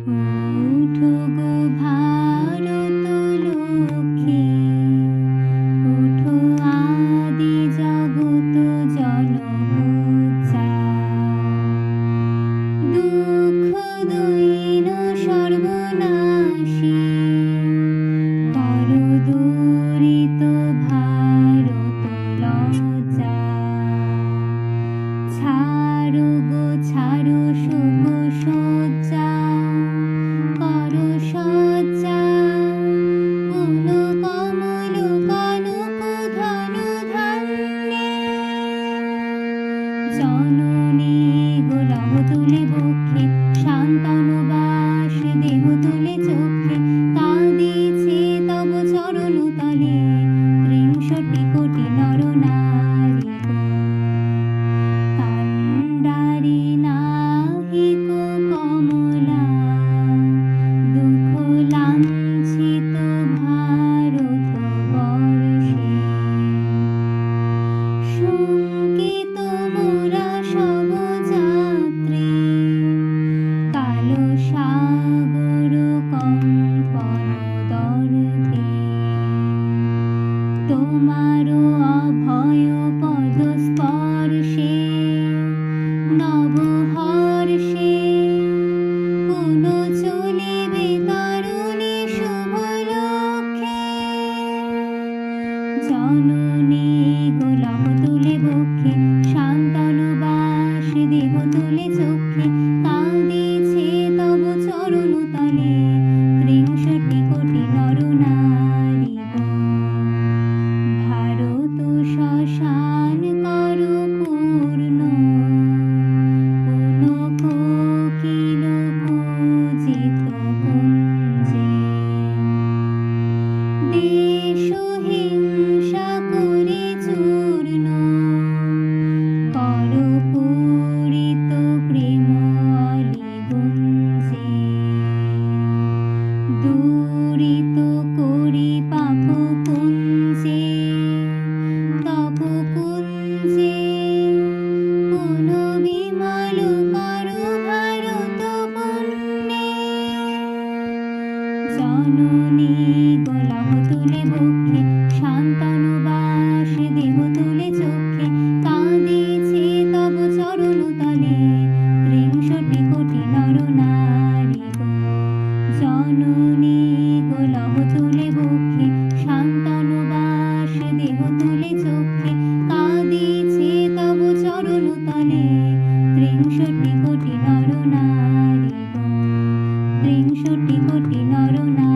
ওঠো গো ভারত লক্ষ্মী, ওঠো আদি জগত জনমুজ্জা। দুঃখ দৈন সর্বনাশী, করো দূরিত ভারত লজ্জা। ছাড়ো গো ছাড়ো শোক সজ্জা, করো সজ্জা। কোন কমল কনক ধন ধান্যে, জননী গোলাম তুলে বক্ষে, শান্তনু বাস দেহ তুলে চক্ষে। কাঁদিছে তব চরণ তলে, ত্রিংশটি কোটি নর নারী গো। কান্ডারি নাহিক কমলা, দুঃখ লাঞ্ছিত ভারত বর্ষে। শঙ্কিত মোরা সব যাত্রী, কালো সাগর কম্পন দর্পে। তোমার অভয় পদ স্পর্শে, নবহর্ষে। কোন চলিবে তরুণী শুভ লক্ষ্যে, জননী গোলাম তুলে বক্ষে, শান্তনু বাস দেহ তুলে চক্ষে। কাঁদিছে তব চরণ তলে, ত্রিংশটি কোটি নর নারী গো। ভারত শ্মশান করো পূর্ণ, কোন কোকিল কুজিত কুঞ্জে। দেশ হিংসা করে চূর্ণ, করো পূরিত প্রেম অলিগুঞ্জে। দূরিত করি পাপ পুঞ্জে, তপ কুঞ্জে। কোন বিমল করো ভারত পুণ্যে, জননী গোলাম তুলে বক্ষে, শান্তনু বাস দেহ তুলে চক্ষে। কাঁদিছে তব চরণ তলে, ত্রিংশটি কোটি নর নারী গো। জননী গোলাম তুলে বক্ষে, শান্তনু বাস দেহ তুলে চক্ষে। কাঁদিছে তব চরণ তলে, ত্রিংশটি কোটি নর নারী গো। ত্রিংশটি কোটি নর নারী।